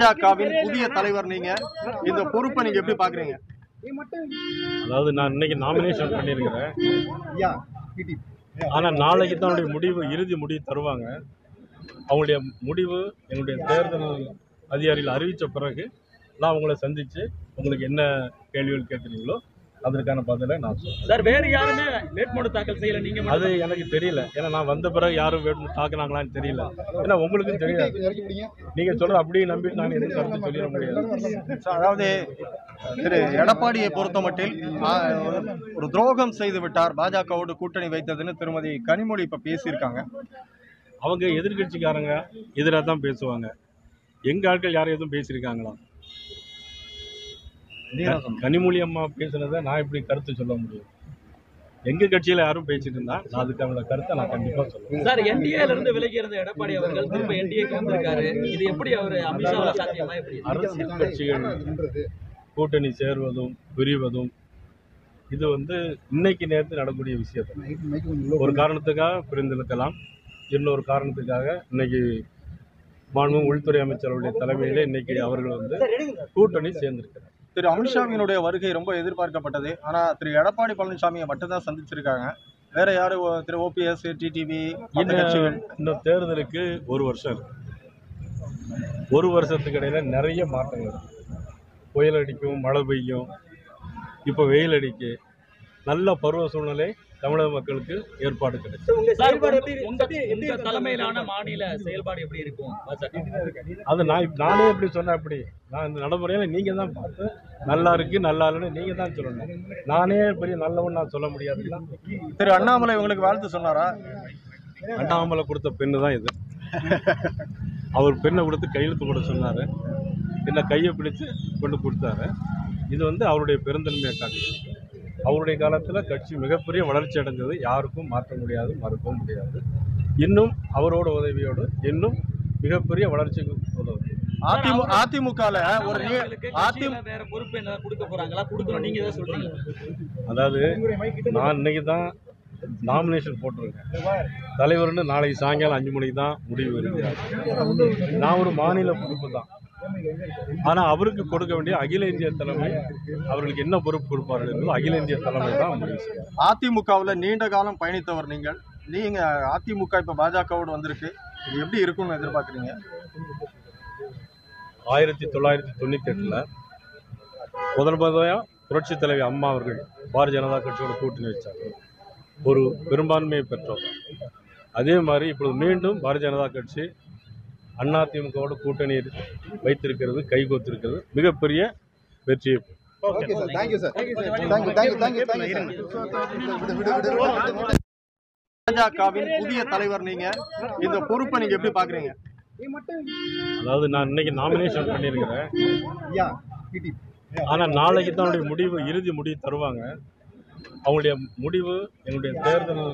பாஜகவின் புதிய தலைவர் நீங்க, இந்த பொறுப்பை நீங்க எப்படி பாக்குறீங்க? அதாவது நான் இன்னைக்கு நாமினேஷன் பண்ணியிருக்கிறேன். ஆனால் நாளைக்கு தான் அவருடைய முடிவு, இறுதி முடிவு தருவாங்க. அவங்களுடைய முடிவு என்னுடைய தேர்தல் அதிகாரிகள் அறிவித்த பிறகு நான் உங்களை சந்தித்து உங்களுக்கு என்ன கேள்விகள் கேட்குறீங்களோ அதற்கான பதிலை நான் சொல்றேன். சார், வேறு யாருமே வேட்புமனு தாக்கல் செய்யல, நீங்க அது எனக்கு தெரியல. ஏன்னா நான் வந்த பிறகு யாரும் வேட்புமனு தாக்குனாங்களான்னு தெரியல. ஏன்னா உங்களுக்கும் தெரியாது. நீங்க சொல்றது அப்படியே நம்பி நான் எதுவும் கருத்து சொல்லிட முடியாது. அதாவது திரு எடப்பாடியை பொறுத்த மட்டில் ஒரு துரோகம் செய்து விட்டார், பாஜகவோடு கூட்டணி வைத்ததுன்னு திருமதி கனிமொழி இப்ப பேசியிருக்காங்க. அவங்க எதிர்கட்சிக்காரங்க எதிராக தான் பேசுவாங்க. எங்க ஆட்கள் யாரும் எதுவும் பேசியிருக்காங்களா? கனிமொழி அம்மா பேசுனதை நான் எப்படி கருத்து சொல்ல முடியும்? எங்க கட்சியில யாரும் பேசிட்டு இருந்தா நான் அதுக்கான கருத்தை நான் கண்டிப்பா சொல்லுவேன். சார், என்டிஏல இருந்து விலகி இருந்த எடப்பாடி அவர்கள் திரும்ப என்டிஏக்கு வந்திருக்காரு. இது எப்படி அவர் அமித்ஷாவால சாத்தியமா? எப்படி அரசியல் கட்சிகள் கூட்டணி சேர்வதும் பிரிவதும் இது இன்னைக்கு நேரத்தில் நடக்கக்கூடிய விஷயத்தை ஒரு காரணத்துக்காக பிரிந்திருக்கலாம், இன்னொரு காரணத்துக்காக இன்னைக்கு மாண்புமிகு உள்துறை அமைச்சருடைய தலைமையில இன்னைக்கு அவர்கள் கூட்டணி சேர்ந்திருக்கிறார். திரு அமித்ஷாவினுடைய வருகை ரொம்ப எதிர்பார்க்கப்பட்டது. ஆனா திரு எடப்பாடி பழனிசாமியை மட்டும்தான் சந்திச்சிருக்காங்க. வேற யாரும் திரு ஓபிஎஸ், டிடிவி இன்னும் தேர்தலுக்கு ஒரு வருஷம் இருக்கு. ஒரு வருஷத்துக்கு இடையில நிறைய மாற்றங்கள் இருக்கு. புயல் அடிக்கும், மழை பெய்யும், இப்போ வெயில் அடிக்கு. நல்ல பருவ சூழ்நிலை தமிழக மக்களுக்கு ஏற்பாடு கிடைக்கும். உங்க தலைமையிலான மாநில செயல்பாடு எப்படி இருக்கும்? அது நானே எப்படி சொன்னேன், அப்படி நான் இந்த நடைமுறையில நீங்க தான் பார்த்து நல்லா இருக்கு நல்லா இல்லைன்னு நீங்க தான் சொல்லணும். நானே பெரிய நல்லவன் நான் சொல்ல முடியாது. திரு அண்ணாமலை உங்களுக்கு வாழ்த்து சொன்னாரா? அண்ணாமலை கொடுத்த பெண்ணு தான் இது. அவர் பெண்ணை கொடுத்து கையெழுத்து போட சொன்னாரு, என்ன கையை பிடிச்சு கொண்டு கொடுத்தாரு. இது அவருடைய பெருந்தன்மையை காட்டு. அவருடைய காலத்தில் கட்சி மிகப்பெரிய வளர்ச்சி அடைஞ்சது, யாருக்கும் மாற்ற முடியாது, மறுக்கவும் முடியாது. இன்னும் அவரோட உதவியோடு இன்னும் மிகப்பெரிய வளர்ச்சிக்கு உதவும். அதிமுகல ஒரு வேற பொறுப்பு என்ன கொடுக்க போறாங்களா? கொடுக்கணும், நீங்க தான் சொல்றீங்க. அதாவது நான் இன்னைக்கு தான் நாமினேஷன் போட்டிருக்கேன். தலைவர்னு நாளைக்கு சாயங்காலம் 5 மணிக்கு தான் முடிவு வருகிறார். நான் ஒரு மாநில பொறுப்பு தான். ஆனால் அவருக்கு கொடுக்க வேண்டிய அகில இந்திய தலைமை அவர்களுக்கு என்ன பொறுப்பு கொடுப்பார்கள் என்பது அகில இந்திய தலைமை தான் முடிவு செய்யும். அதிமுகவில் நீண்ட காலம் பயணித்தவர் நீங்க அதிமுக இப்ப பாஜகவோடு வந்திருக்கு, இது எப்படி இருக்கும்னு எதிர்பார்க்குறீங்க? 1998 முதன்முறையா புரட்சி தலைவி அம்மா அவர்கள் பாரதிய ஜனதா கட்சியோட கூட்டணி வச்சாங்க, ஒரு பெரும்பான்மையை பெற்றோம். அதே மாதிரி இப்பொழுது மீண்டும் பாரதிய ஜனதா கட்சி அதிமுகவோட கூட்டணி வைத்திருக்கிறது, கைகோத்திருக்கிறது, மிகப்பெரிய வெற்றியை. பாஜகவின் புதிய தலைவர் நீங்க, இந்த பொறுப்பை நீங்க எப்படி பாக்குறீங்க? அதாவது நான் இன்னைக்கு நாமினேஷன் பண்ணியிருக்கிறேன். ஆனால் நாளைக்கு தான் அவருடைய முடிவு, இறுதி முடிவு தருவாங்க. அவங்களுடைய முடிவு என்னுடைய தேர்தல்